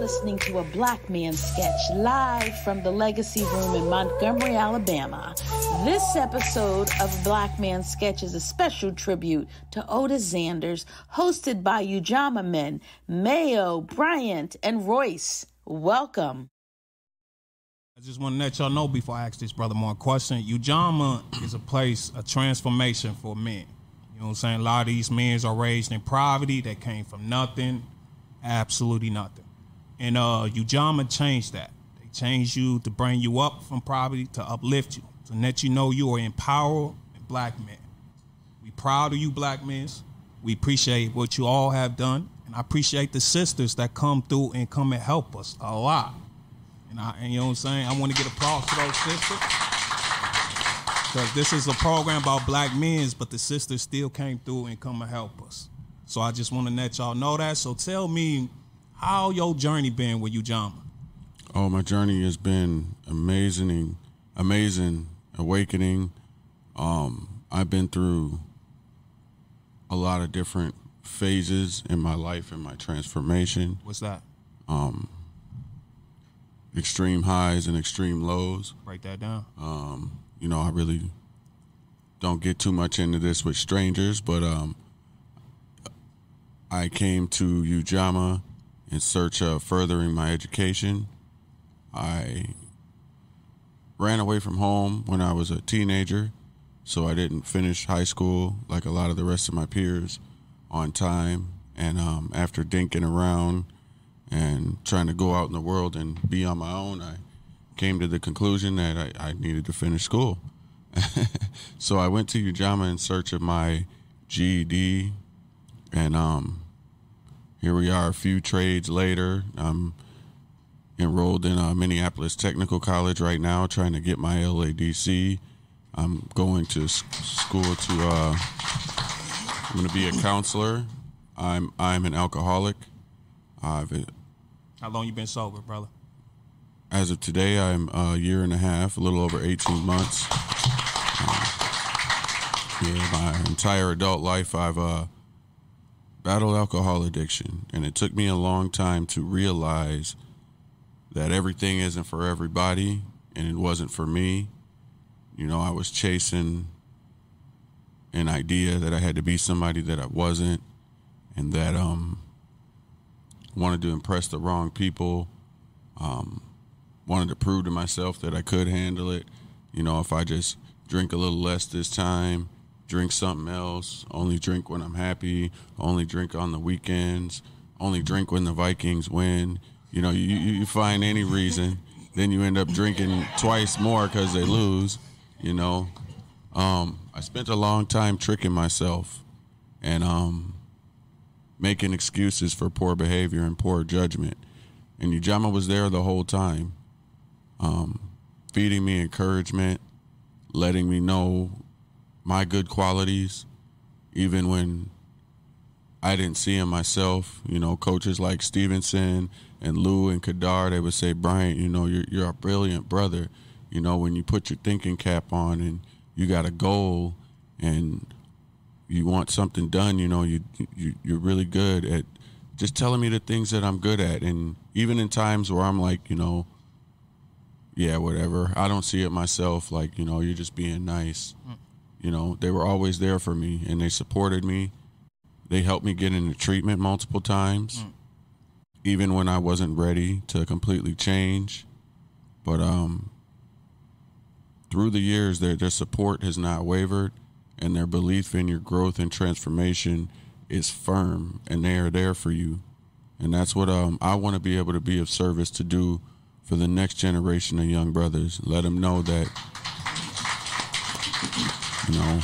listening to a Black Man sketch live from the Legacy Room in Montgomery, Alabama. This episode of Black Man Sketch is a special tribute to Otis Zanders, hosted by Ujamaa Men Mayo, Bryant and Royce. Welcome. I just want to let y'all know before I ask this brother more question, Ujamaa is a place, a transformation for men. You know what I'm saying? A lot of these men are raised in poverty. They came from nothing, absolutely nothing. And Ujamaa changed that. They changed you to bring you up from poverty, to uplift you, to let you know you are empowered Black men. We proud of you, Black men. We appreciate what you all have done. And I appreciate the sisters that come through and come and help us a lot. And you know what I'm saying? I want to get applause to those sisters. Because this is a program about Black men, but the sisters still came through and come and help us. So I just want to let y'all know that. So tell me how your journey been with Ujamaa. Oh, my journey has been amazing, awakening. I've been through a lot of different phases in my life and my transformation. What's that? Extreme highs and extreme lows. Break that down. You know, I really don't get too much into this with strangers, but I came to Ujamaa in search of furthering my education. I ran away from home when I was a teenager, so I didn't finish high school like a lot of the rest of my peers on time. And after dinking around and trying to go out in the world and be on my own, I came to the conclusion that I needed to finish school. So I went to Ujamaa in search of my GED, and here we are a few trades later. I'm enrolled in Minneapolis Technical College right now, trying to get my LADC. I'm going to school to, I'm going to be a counselor. I'm an alcoholic. How long you been sober, brother? As of today, I'm a year and a half, a little over 18 months. My entire adult life, I've battled alcohol addiction, and it took me a long time to realize that everything isn't for everybody, and it wasn't for me. You know, I was chasing an idea that I had to be somebody that I wasn't, and that wanted to impress the wrong people, wanted to prove to myself that I could handle it. You know, if I just drink a little less this time, drink something else, only drink when I'm happy, only drink on the weekends, only drink when the Vikings win. You know, you find any reason, then you end up drinking twice more because they lose, you know. I spent a long time tricking myself and making excuses for poor behavior and poor judgment. And Ujamaa was there the whole time, feeding me encouragement, letting me know my good qualities, even when I didn't see them myself. You know, coaches like Stevenson and Lou and Kadar, they would say, Bryant, you know, you're a brilliant brother. You know, when you put your thinking cap on and you got a goal and you want something done, you know, you're really good at just telling me the things that I'm good at. And even in times where I'm like, you know, yeah, whatever, I don't see it myself, like, you know, you're just being nice. You know, they were always there for me, and they supported me. They helped me get into treatment multiple times, even when I wasn't ready to completely change. But through the years, their support has not wavered, and their belief in your growth and transformation is firm, and they are there for you. And that's what I want to be able to be of service to do for the next generation of young brothers. Let them know that, you know,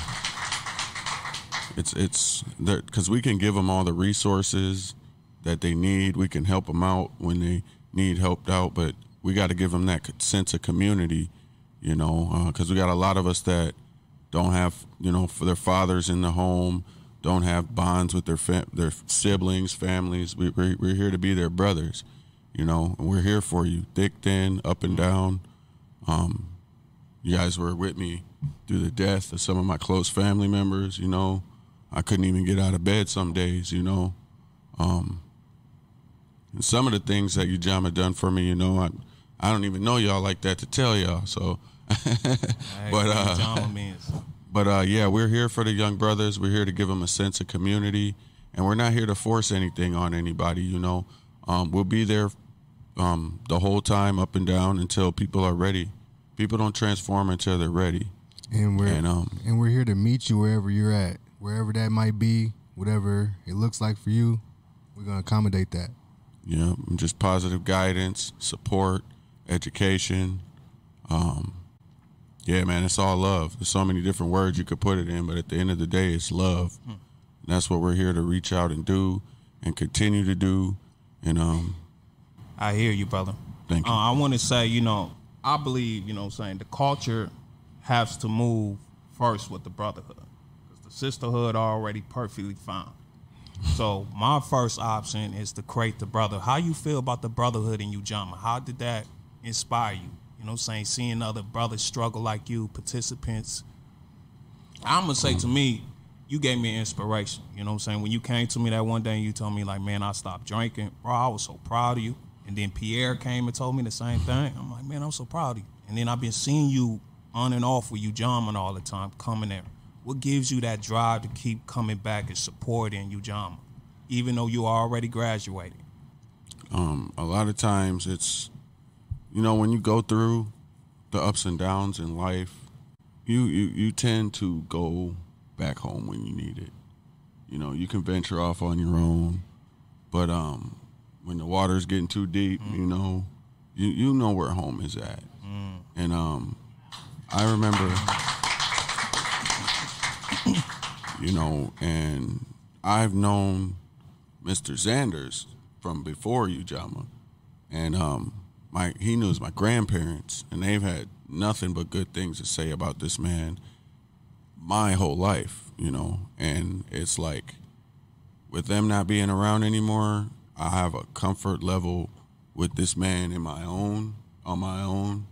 it's because we can give them all the resources that they need. We can help them out when they need helped out, but we got to give them that sense of community, you know, because we got a lot of us that don't have, you know, for their fathers in the home, don't have bonds with their siblings, families. We're here to be their brothers, you know, and we're here for you, thick, thin, up and down. You guys were with me through the death of some of my close family members, you know. I couldn't even get out of bed some days, you know. And some of the things that Ujamaa done for me, I don't even know y'all like that to tell y'all. So, yeah, we're here for the young brothers. We're here to give them a sense of community, and we're not here to force anything on anybody. We'll be there the whole time, up and down, until people are ready. People don't transform until they're ready. And we're here to meet you wherever you're at, wherever that might be, whatever it looks like for you. We're gonna accommodate that. Yeah, just positive guidance, support, education. Yeah, man, it's all love. There's so many different words you could put it in, but at the end of the day, it's love. And that's what we're here to reach out and do and continue to do. And I hear you, brother. Thank you. I want to say, I believe, the culture has to move first with the brotherhood, because the sisterhood are already perfectly fine. So my first option is to create the brother. How you feel about the brotherhood in Ujamaa? How did that inspire you? Seeing other brothers struggle like you, participants. I'm going to say, to me, you gave me inspiration. When you came to me that one day and you told me, like, man, I stopped drinking, bro, I was so proud of you. And then Pierre came and told me the same thing. I'm like, man, I'm so proud of you. And then I've been seeing you on and off with Ujamaa all the time, coming there. What gives you that drive to keep coming back and supporting Ujamaa, even though you already graduated? A lot of times it's, when you go through the ups and downs in life, you tend to go back home when you need it. You can venture off on your own, but when the water's getting too deep, you know where home is at. And I remember, and I've known Mr. Zanders from before Ujamaa, and he knows my grandparents, and they've had nothing but good things to say about this man my whole life, and it's like, with them not being around anymore, I have a comfort level with this man on my own,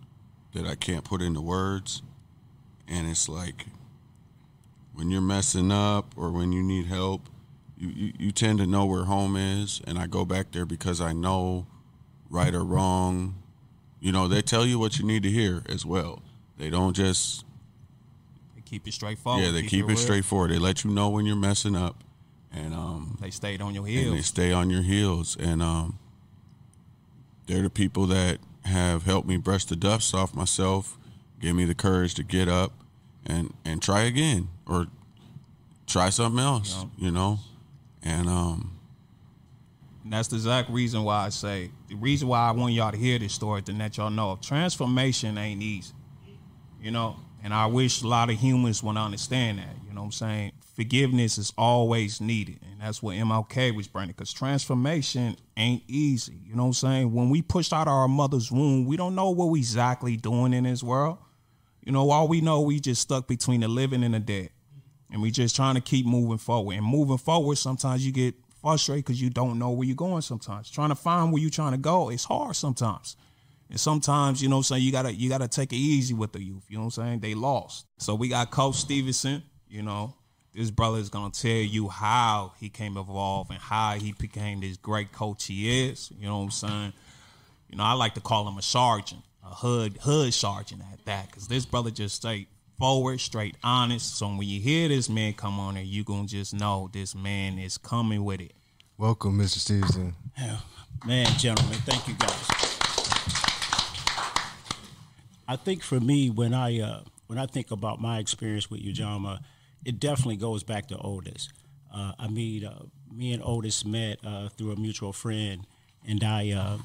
that I can't put into words. And it's like, when you're messing up or when you need help, you tend to know where home is, and I go back there because I know right or wrong. They tell you what you need to hear as well. They don't just... They keep it straightforward. Yeah, they keep it straightforward. They let you know when you're messing up. And they stayed on your heels. And they stay on your heels. And they're the people that have helped me brush the dust off myself, give me the courage to get up and try again, or try something else, And that's the exact reason why I say, the reason why I want y'all to hear this story, to let y'all know, transformation ain't easy, and I wish a lot of humans would understand that, Forgiveness is always needed, and that's what MLK was bringing, because transformation ain't easy, When we pushed out our mother's womb, we don't know what we exactly doing in this world. All we know, we just stuck between the living and the dead, and we just trying to keep moving forward. And moving forward, sometimes you get frustrated because you don't know where you're going sometimes. Trying to find where you're trying to go, it's hard sometimes. And sometimes, you gotta take it easy with the youth, They lost. So we got Coach Stevenson, This brother is going to tell you how he came involved and how he became this great coach he is. I like to call him a sergeant, a hood sergeant at that, because this brother just straight forward, straight honest. So when you hear this man come on there, you're going to just know this man is coming with it. Welcome, Mr. Stevenson. Yeah. Man, gentlemen, thank you guys. I think for me, when I think about my experience with Ujamaa, it definitely goes back to Otis. Me and Otis met through a mutual friend, and I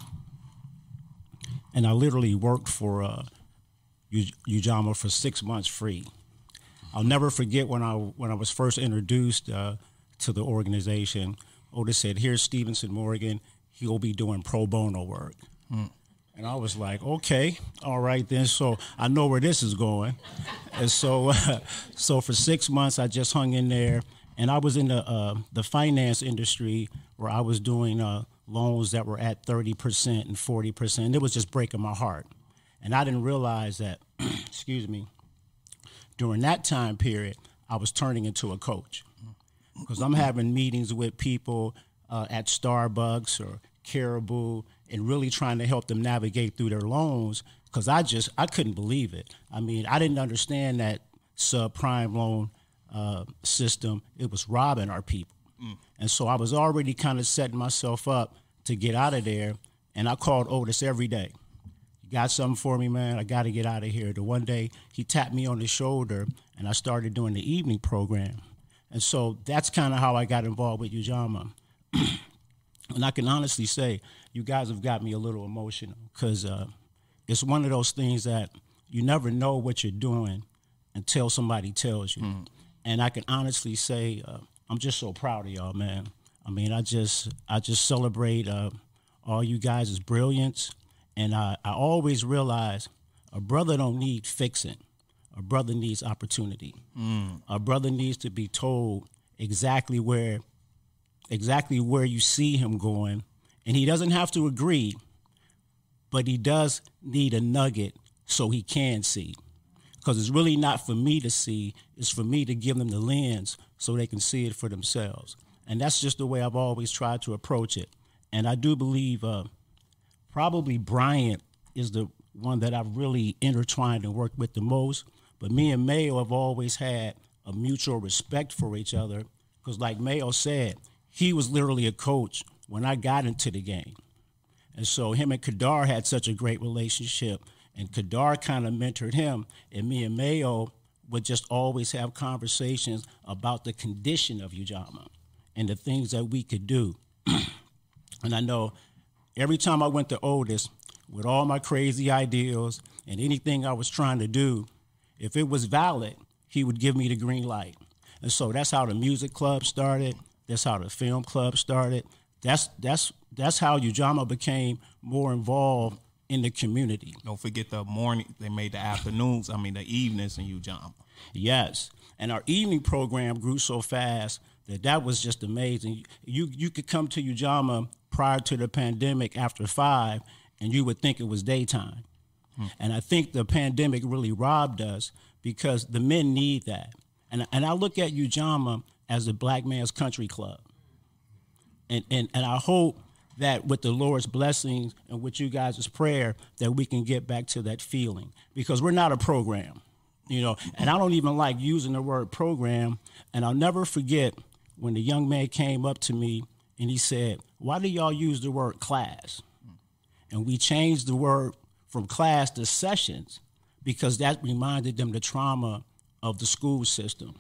literally worked for Ujamaa for 6 months free. I'll never forget when I was first introduced to the organization. Otis said, "Here's Stevenson Morgan. He'll be doing pro bono work." And I was like, okay, all right then. So I know where this is going. And so for 6 months, I just hung in there. And I was in the finance industry, where I was doing loans that were at 30% and 40%. It was just breaking my heart. And I didn't realize that, during that time period, I was turning into a coach. Because I'm having meetings with people at Starbucks or Caribou, and really trying to help them navigate through their loans, because I couldn't believe it. I mean, I didn't understand that subprime loan system. It was robbing our people. And so I was already kind of setting myself up to get out of there, and I called Otis every day. You got something for me, man? I got to get out of here. The one day he tapped me on the shoulder, and I started doing the evening program. And so that's kind of how I got involved with Ujamaa. And I can honestly say you guys have got me a little emotional, because it's one of those things that you never know what you're doing until somebody tells you. And I can honestly say I'm just so proud of y'all, man. I mean, I just celebrate all you guys' brilliance. And I always realize a brother don't need fixing. A brother needs opportunity. A brother needs to be told exactly where you see him going. And he doesn't have to agree, but he does need a nugget so he can see. Because it's really not for me to see, it's for me to give them the lens so they can see it for themselves. And that's just the way I've always tried to approach it. And I do believe probably Bryant is the one that I've really intertwined and worked with the most. But me and Mayo have always had a mutual respect for each other, because like Mayo said, he was literally a coach when I got into the game. And so him and Kadar had such a great relationship, and Kadar kind of mentored him, and me and Mayo would just always have conversations about the condition of Ujamaa and the things that we could do. And I know every time I went to Otis with all my crazy ideals and anything I was trying to do, if it was valid, he would give me the green light. And so that's how the music club started. That's how the film club started. That's how Ujamaa became more involved in the community. Don't forget the morning, they made the afternoons, the evenings in Ujamaa. Yes. And our evening program grew so fast that was just amazing. You could come to Ujamaa prior to the pandemic after 5, and you would think it was daytime. And I think the pandemic really robbed us, because the men need that. And I look at Ujamaa as a black man's country club. And I hope that with the Lord's blessings and with you guys' prayer, that we can get back to that feeling, because we're not a program, and I don't even like using the word program. And I'll never forget when the young man came up to me and he said, "Why do y'all use the word class?" And we changed the word from class to sessions, because that reminded them the trauma of the school system.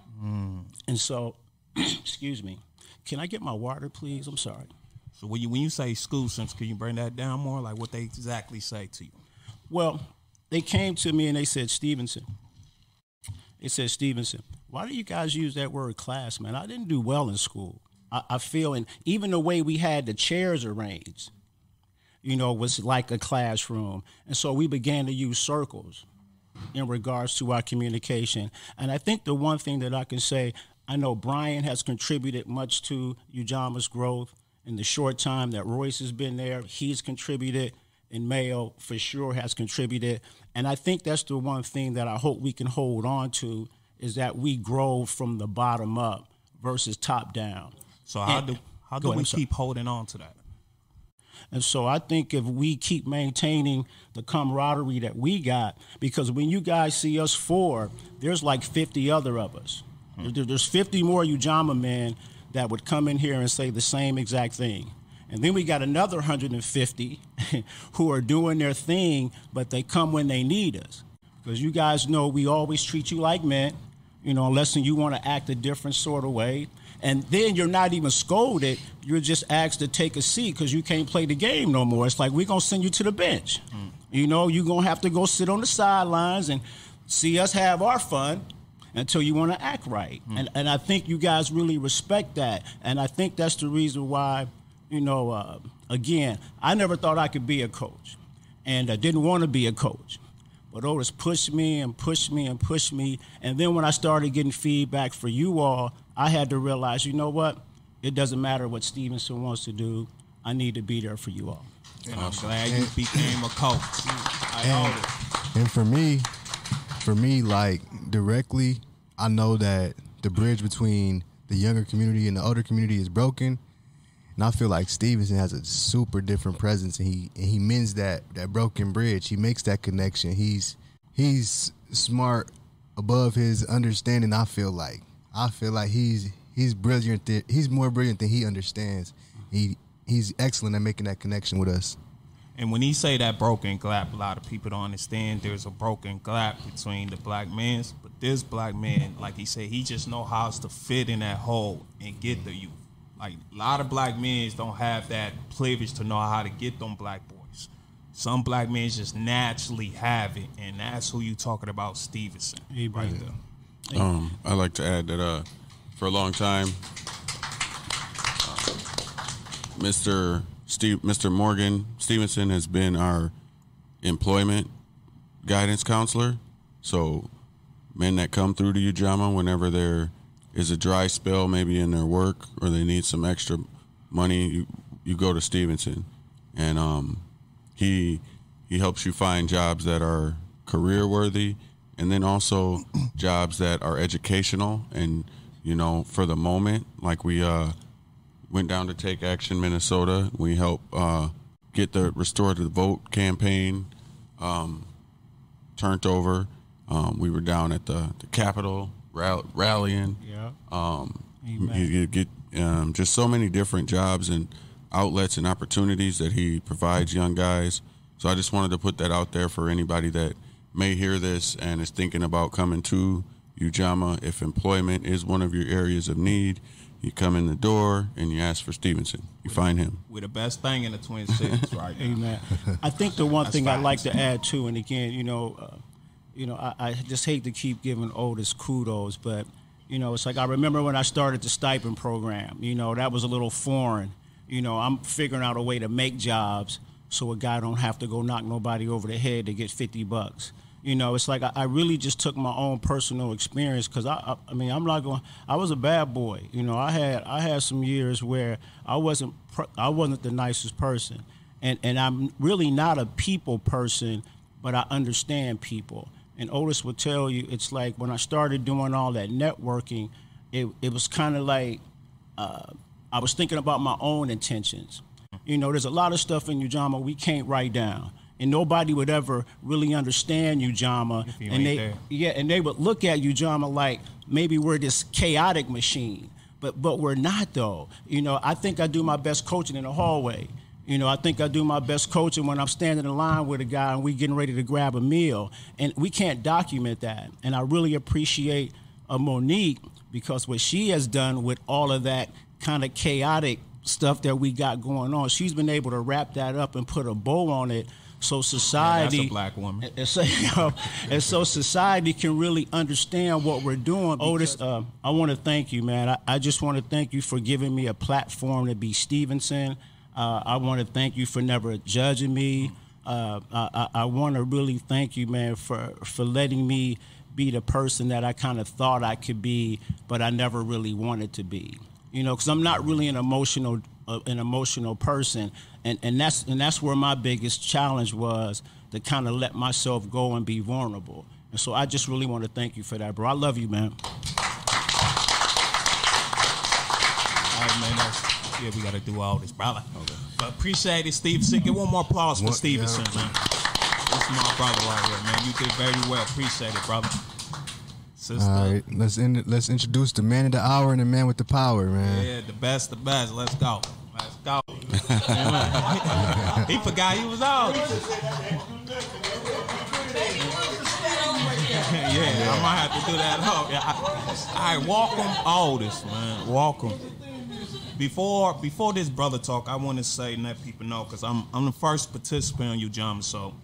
And so, excuse me, can I get my water, please? I'm sorry. So when you say school systems, can you bring that down more? Like what they exactly say to you? Well, they came to me and they said, Stevenson, why do you guys use that word class, man? I didn't do well in school. I feel, and even the way we had the chairs arranged, was like a classroom. And so we began to use circles in regards to our communication. And I think the one thing that I can say, I know Bryant has contributed much to Ujamaa's growth. In the short time that Royce has been there, he's contributed, and Mayo for sure has contributed. And I think that's the one thing that I hope we can hold on to, is that we grow from the bottom up versus top down. So how do we keep holding on to that? And so I think if we keep maintaining the camaraderie that we got, because when you guys see us 4, there's like 50 other of us. There's 50 more Ujamaa men that would come in here and say the same exact thing. And then we got another 150 who are doing their thing, but they come when they need us. Because you guys know we always treat you like men, unless you want to act a different sort of way. And then you're not even scolded. You're just asked to take a seat because you can't play the game no more. It's like, we're going to send you to the bench. You're going to have to go sit on the sidelines and see us have our fun until you want to act right. And I think you guys really respect that. And I think that's the reason why, again, I never thought I could be a coach. And I didn't want to be a coach. But Otis pushed me and pushed me and pushed me. And then when I started getting feedback for you all, I had to realize, you know what? It doesn't matter what Stevenson wants to do. I need to be there for you all. And I'm glad you became a coach. And for me, like directly, I know that the bridge between the younger community and the older community is broken. And I feel like Stevenson has a super different presence, and he mends that broken bridge. He makes that connection. He's smart above his understanding. I feel like he's brilliant. He's more brilliant than he understands. He's excellent at making that connection with us. And when he say that broken gap, a lot of people don't understand there's a broken gap between the black man's. But this black man, like he said, he just know how to fit in that hole and get the youth. Like, a lot of black men don't have that privilege to know how to get them black boys. Some black men just naturally have it, and that's who you talking about, Stevenson, right there. I like to add that for a long time, Mr. Morgan Stevenson has been our employment guidance counselor. So men that come through to Ujamaa whenever there is a dry spell maybe in their work or they need some extra money, you go to Stevenson. And he helps you find jobs that are career worthy, and then also jobs that are educational and, for the moment. Like we went down to Take Action Minnesota. We helped get the Restore the Vote campaign turned over. We were down at the Capitol rallying. Yeah. You get just so many different jobs and outlets and opportunities that he provides young guys. So I just wanted to put that out there for anybody that may hear this and is thinking about coming to Ujamaa. If employment is one of your areas of need, you come in the door and you ask for Stevenson. You find him. We're the best thing in the Twin Cities right now. Amen. I think the one thing I'd like to add too, and again, I just hate to keep giving Otis kudos, but it's like I remember when I started the stipend program. That was a little foreign. I'm figuring out a way to make jobs so a guy don't have to go knock nobody over the head to get $50. It's like I really just took my own personal experience, because I'm not going. I was a bad boy. I had some years where I wasn't the nicest person, and I'm really not a people person, but I understand people. And Otis would tell you, it's like when I started doing all that networking, it was kind of like I was thinking about my own intentions. There's a lot of stuff in Ujamaa we can't write down. And nobody would ever really understand Ujamaa, and they would look at Ujamaa like maybe we're this chaotic machine, but we're not though. I think I do my best coaching in the hallway. I think I do my best coaching when I'm standing in line with a guy and we getting ready to grab a meal, and we can't document that. And I really appreciate Monique, because what she has done with all of that kind of chaotic stuff that we got going on, she's been able to wrap that up and put a bow on it. So society, that's a black woman, and so society can really understand what we're doing. Otis, I want to thank you, man. I just want to thank you for giving me a platform to be Stevenson. I want to thank you for never judging me. I want to really thank you, man, for letting me be the person that I kind of thought I could be, but I never really wanted to be. Because I'm not really an emotional person. And that's where my biggest challenge was, to kind of let myself go and be vulnerable. And so I just really want to thank you for that, bro. I love you, man. All right, man. We got to do all this, brother. Okay. But appreciate it, Stevenson. Get one more applause for Stevenson, man. This is my brother right here, man. You did very well. Appreciate it, brother. Sister. All right, let's introduce the man of the hour and the man with the power, man. Yeah, the best. Let's go. He forgot he was out. Yeah, I might have to do that. All right, welcome, Otis, man. Welcome. Before this brother talk, I want to say and let people know, because I'm the first participant on Ujamaa, so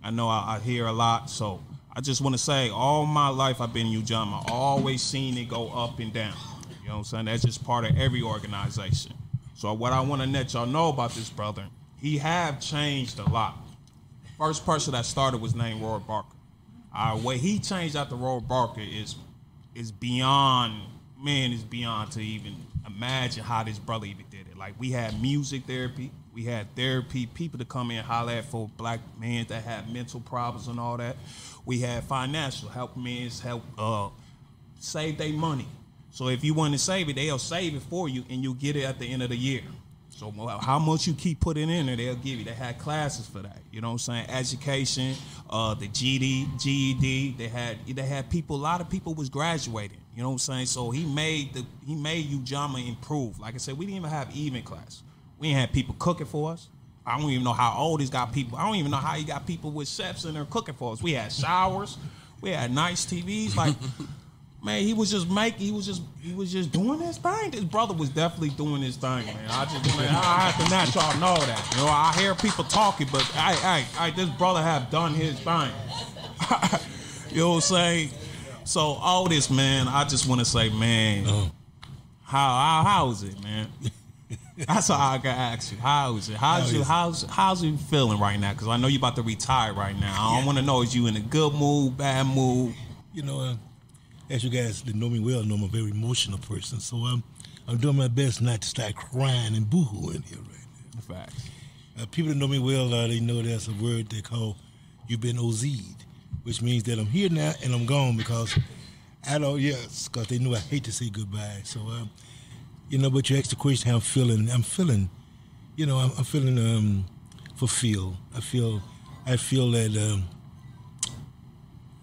I know I hear a lot. So I just want to say, all my life I've been in Ujamaa, always seen it go up and down. You know what I'm saying? That's just part of every organization. So what I want to let y'all know about this brother, he have changed a lot. First person that started was named Roy Barker. What he changed after Roy Barker is beyond to even imagine how this brother even did it. Like, we had music therapy, we had therapy, people to come in and holler at for black men that had mental problems and all that. We had financial help, men help save their money. So if you want to save it, they'll save it for you, and you'll get it at the end of the year. So how much you keep putting in there, they'll give you. They had classes for that. You know what I'm saying? Education, the GED. They had people. A lot of people was graduating. You know what I'm saying? So he made Ujamaa improve. Like I said, we didn't even have evening class. We didn't have people cooking for us. I don't even know how old he's got people. I don't even know how he got people with chefs in there cooking for us. We had showers. We had nice TVs. Like, man, he was just doing his thing. His brother was definitely doing his thing, man. I have to let y'all know that. You know, I hear people talking, but this brother have done his thing. You know what I'm saying? So all this, man, I just want to say, man, how is it, man? That's all I gotta ask you. How is it? How's you feeling right now? Because I know you about to retire right now. I don't want to know, is you in a good mood, bad mood? You know, as you guys that know me well, know I'm a very emotional person. So I'm doing my best not to start crying and boo-hooing here right now. Facts. People that know me well, they know there's a word they call "you've been OZ'd," which means that I'm here now and I'm gone because because they know I hate to say goodbye. So, you know, but you asked the question how I'm feeling. I'm feeling fulfilled. I feel that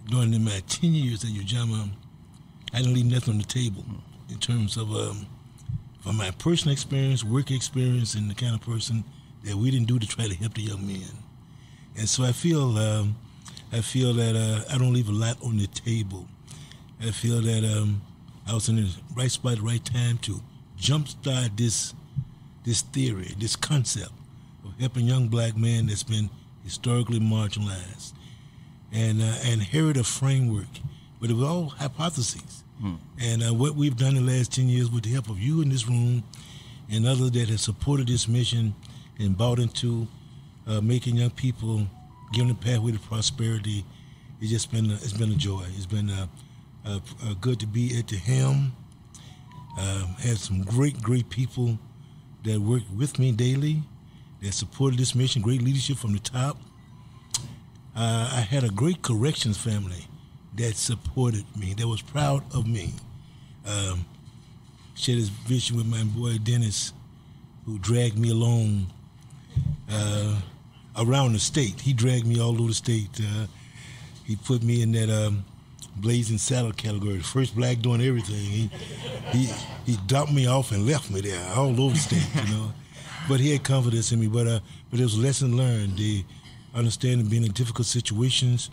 during my 10 years at Ujamaa, I didn't leave nothing on the table in terms of from my personal experience, work experience, and the kind of person that we didn't do to try to help the young men. And so I feel that I don't leave a lot on the table. I feel that I was in the right spot at the right time to jumpstart this theory, this concept of helping young black men that's been historically marginalized, and inherit a framework, but it was all hypotheses. And what we've done in the last 10 years with the help of you in this room and others that have supported this mission and bought into making young people, giving them a pathway to prosperity, it's been a joy. It's been good to be at the helm. Had some great people that work with me daily, that supported this mission, great leadership from the top. I had a great corrections family that supported me, that was proud of me. Shared this vision with my boy Dennis, who dragged me along around the state. He dragged me all over the state. He put me in that blazing saddle category, the first black doing everything. He dumped me off and left me there all over the state, you know. But he had confidence in me. But it was a lesson learned. The understanding being in difficult situations,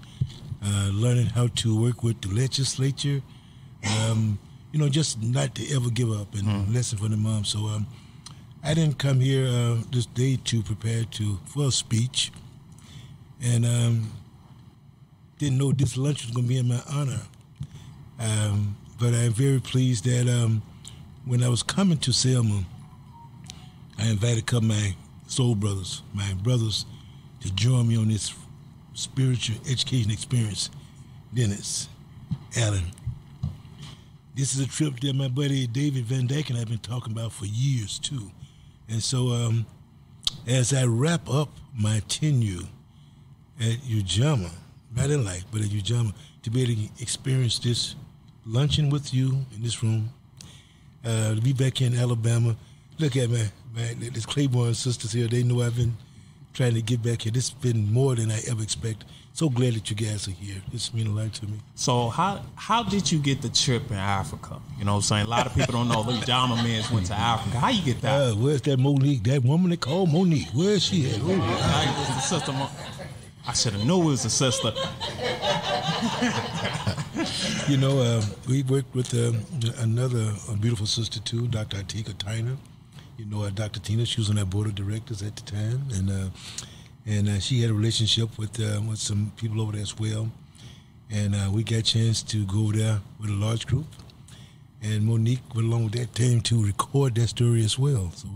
learning how to work with the legislature, you know, just not to ever give up, and lesson from the mom. So I didn't come here this day to prepare for a speech, and didn't know this lunch was going to be in my honor. But I'm very pleased that when I was coming to Selma, I invited a couple of my soul brothers, my brothers, to join me on this spiritual education experience. Dennis, Allen. This is a trip that my buddy David Van Dyke and I have been talking about for years, too. And so as I wrap up my tenure at Ujamaa, not in life, but at Ujamaa, to be able to experience this luncheon with you in this room, to be back here in Alabama. Look at this Claiborne sisters here. They know I've been trying to get back here. This has been more than I ever expected. So glad that you guys are here. This means a lot to me. So how did you get the trip in Africa? You know what I'm saying? A lot of people don't know the Ujamaa men went to Africa. How you get that? Where's that Monique? That woman they call Monique. Where is she at? I should have knew it was a sister. You know, we worked with another beautiful sister too, Dr. Atika Tyner. You know, Dr. Tina, she was on our board of directors at the time, and she had a relationship with some people over there as well. And we got a chance to go there with a large group. And Monique went along with that team to record that story as well. So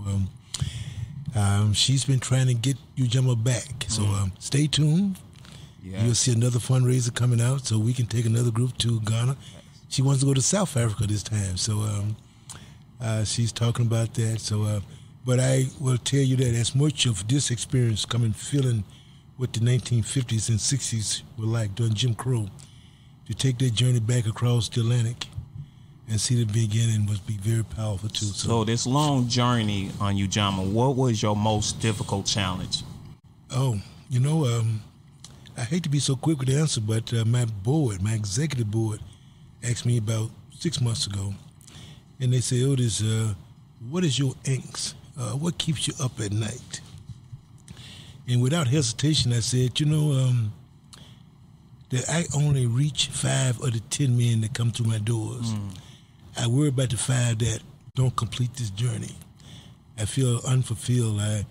she's been trying to get Ujamaa back. So stay tuned. Yeah. You'll see another fundraiser coming out so we can take another group to Ghana. She wants to go to South Africa this time. So she's talking about that. So, but I will tell you that as much of this experience feeling what the 1950s and 60s were like during Jim Crow, to take that journey back across the Atlantic and see the beginning must be very powerful too. So this long journey on Ujamaa, what was your most difficult challenge? Oh, I hate to be so quick with the answer, but my executive board, asked me about 6 months ago, and they said, Otis, what is your angst? What keeps you up at night? And without hesitation, I said, that I only reach 5 of the 10 men that come through my doors. I worry about the 5 that don't complete this journey. I feel unfulfilled. I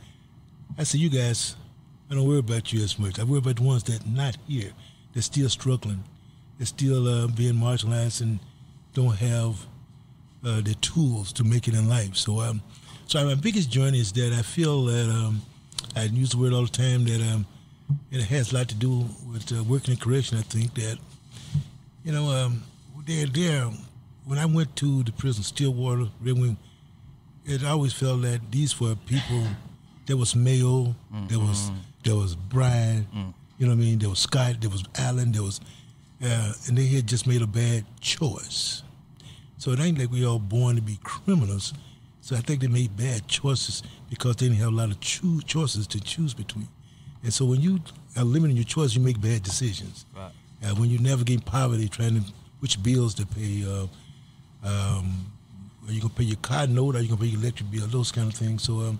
said, you guys, I don't worry about you as much. I worry about the ones that not here. They're still struggling. They're still being marginalized and don't have the tools to make it in life. So my biggest journey is that I feel that I use the word all the time that it has a lot to do with working in correction. I think that, when I went to the prison, Stillwater, Red Wing, it always felt that these were people. There was Mayo, there was Bryant, you know what I mean? There was Scott, there was Allen, there was, and they had just made a bad choice. So it ain't like we all born to be criminals. So I think they made bad choices because they didn't have a lot of choices to choose between. And so when you are limiting your choice, you make bad decisions. Right. When you navigate poverty, trying to which bills to pay, are you gonna pay your car note? Are you gonna pay your electric bill? Those kind of things. So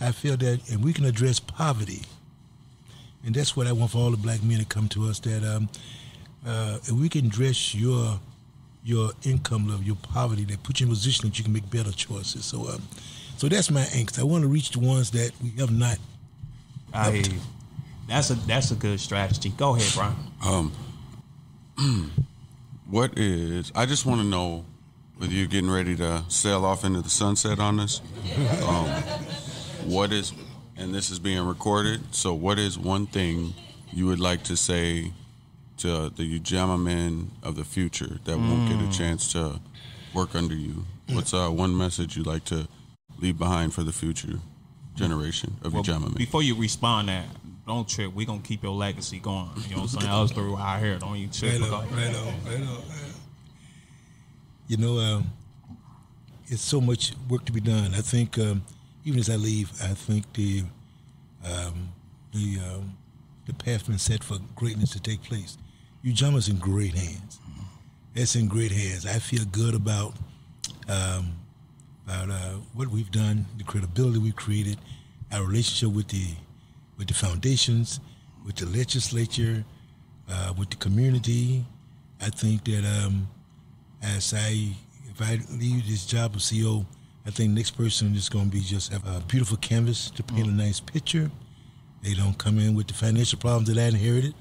I feel that, and we can address poverty, and that's what I want for all the black men to come to us. That if we can address your income level, your poverty, that put you in a position that you can make better choices. So that's my angst. I want to reach the ones that we have not. I hear you. That's a good strategy. Go ahead, Brian. I just want to know whether you're getting ready to sail off into the sunset on this. What is, and this is being recorded, so what is one thing you would like to say to the Ujamaa men of the future that won't get a chance to work under you? What's one message you'd like to leave behind for the future generation of Ujamaa men? Before you respond that, don't trip. We're going to keep your legacy going. You know what I'm saying? Us through our hair. Don't you trip. Right on. It's so much work to be done. I think even as I leave, I think the path been set for greatness to take place. Ujamaa's in great hands. It's in great hands. I feel good about what we've done, the credibility we've created, our relationship with the foundations, with the legislature, with the community. I think that if I leave this job of CEO, I think the next person is going to be just have a beautiful canvas to paint a nice picture. They don't come in with the financial problems that I inherited.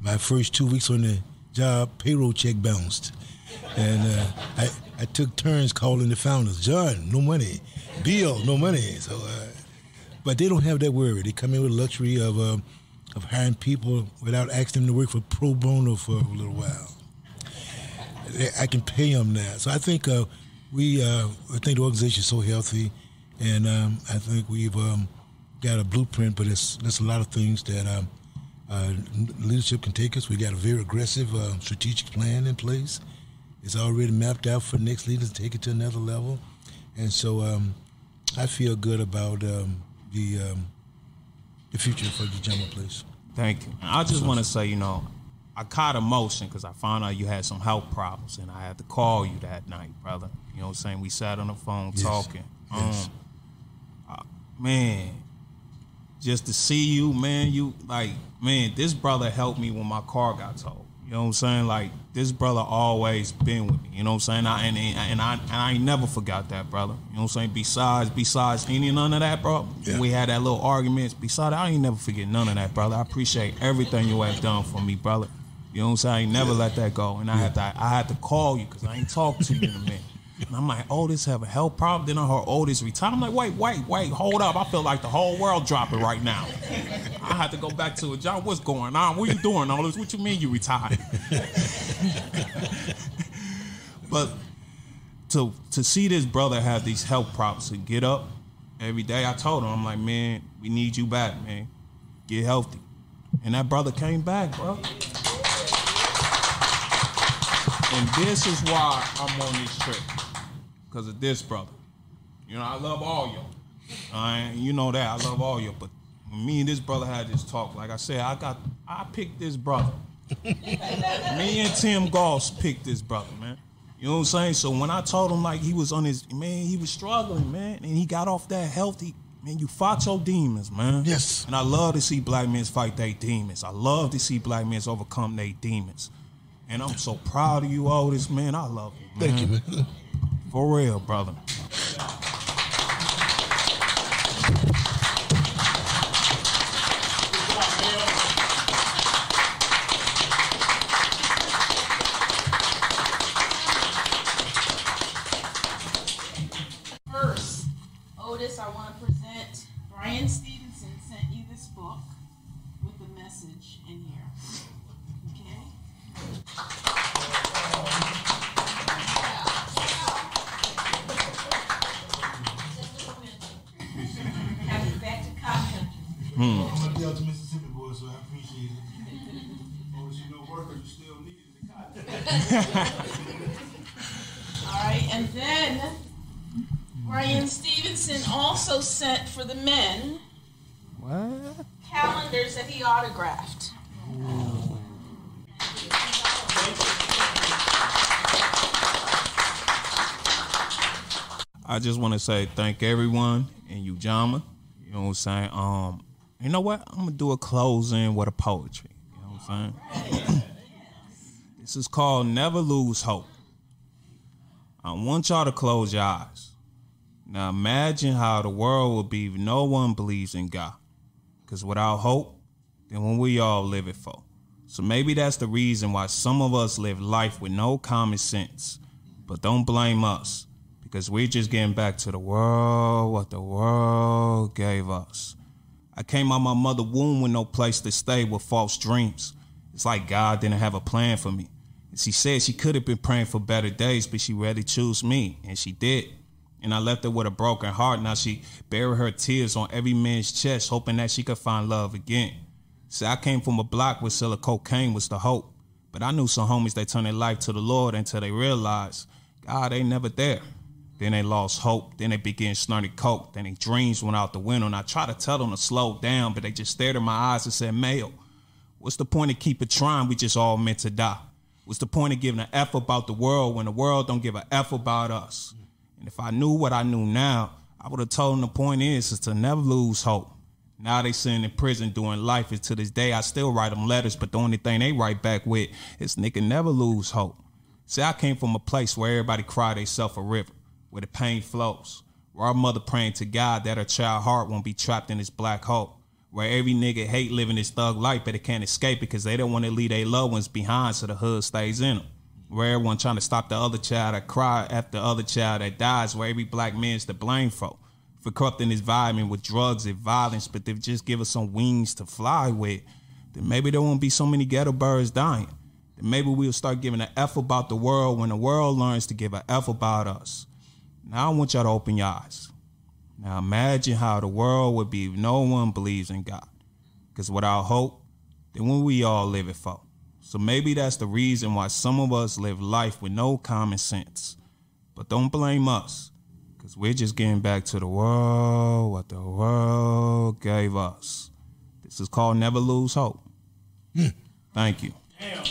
My first 2 weeks on the job, payroll check bounced. And I took turns calling the founders, John, no money. Bill, no money. So, but they don't have that worry. They come in with the luxury of hiring people without asking them to work for pro bono for a little while. I can pay them now. So I think I think the organization is so healthy, and I think we've got a blueprint, but there's a lot of things that leadership can take us. We got a very aggressive strategic plan in place. It's already mapped out for the next leaders to take it to another level, and so I feel good about the future for the Ujamaa Place. Thank you. I just want to say, I caught emotion because I found out you had some health problems, and I had to call you that night, brother. You know what I'm saying? We sat on the phone talking. Yes. Man, just to see you, man, this brother helped me when my car got towed. You know what I'm saying? Like, this brother always been with me. You know what I'm saying? I ain't never forgot that, brother. You know what I'm saying? Besides any none of that, bro. Yeah. We had that little arguments. Besides, I ain't never forget none of that, brother. I appreciate everything you have done for me, brother. You know what I'm saying? I ain't never let that go. And I had to call you because I ain't talked to you in a minute. And I'm like, Otis have a health problem. Then I heard Otis retire. I'm like, wait, hold up. I feel like the whole world dropping right now. I had to go back to it. John, what's going on? What you doing, Otis? What you mean you retired? But to see this brother have these health problems and get up every day, I told him, I'm like, man, we need you back, man. Get healthy. And that brother came back, bro. And this is why I'm on this trip. Because of this brother. You know, I love all y'all. You know that. I love all y'all. But when me and this brother had this talk, like I said, I picked this brother. Me and Tim Goss picked this brother, man. You know what I'm saying? So when I told him, like, he was on his, man, he was struggling, man. And he got off that healthy, man, you fought your demons, man. Yes. And I love to see black men fight their demons. I love to see black men overcome their demons. And I'm so proud of you, Otis, man. I love you, man. Thank you, man. For real, brother. First, Otis, I want to present Brian Stevenson sent you this book with the message in here. Okay? Have you back to cop country. I'm going to be out to Mississippi, boy, so I appreciate it. Otis, you know, worker, you still need it. All right, and then Brian Stevenson also sent for the men calendars that he autographed. I just want to say thank everyone in Ujamaa. You know what I'm saying? You know what? I'm going to do a closing with a poetry. You know what I'm saying? This is called Never Lose Hope. I want y'all to close your eyes. Now imagine how the world would be if no one believes in God. Because without hope, then when we all live it for. So maybe that's the reason why some of us live life with no common sense. But don't blame us. Because we're just getting back to the world, what the world gave us. I came out my mother's womb with no place to stay with false dreams. It's like God didn't have a plan for me. She said she could have been praying for better days, but she rather chose me, and she did. And I left her with a broken heart. Now she buried her tears on every man's chest, hoping that she could find love again. See, I came from a block where selling cocaine was the hope. But I knew some homies that turned their life to the Lord until they realized God ain't never there. Then they lost hope. Then they began snorting coke. Then their dreams went out the window. And I tried to tell them to slow down, but they just stared in my eyes and said, Mayo, what's the point of keeping trying? We just all meant to die. What's the point of giving an F about the world when the world don't give a F about us? And if I knew what I knew now, I would have told them the point is to never lose hope. Now they sitting in prison doing life, and to this day I still write them letters, but the only thing they write back with is nigga never lose hope. See, I came from a place where everybody cried theyself a river, where the pain flows, where our mother praying to God that her child heart won't be trapped in this black hole, where every nigga hate living this thug life, but they can't escape it because they don't want to leave their loved ones behind so the hood stays in them. Where everyone trying to stop the other child that cry after the other child that dies, where every black man's to blame for corrupting this environment with drugs and violence, but they just give us some wings to fly with, then maybe there won't be so many ghetto birds dying. Then maybe we'll start giving an F about the world when the world learns to give an F about us. Now I want y'all to open your eyes. Now imagine how the world would be if no one believes in God. Because without hope, then when we all live it for. So maybe that's the reason why some of us live life with no common sense. But don't blame us. Because we're just getting back to the world, what the world gave us. This is called Never Lose Hope. Thank you. Damn.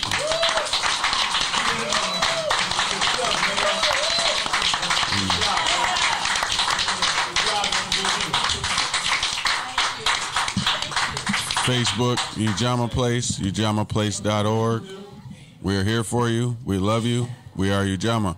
Facebook, Ujamaa Place, UjamaaPlace.org. We're here for you. We love you. We are Ujamaa.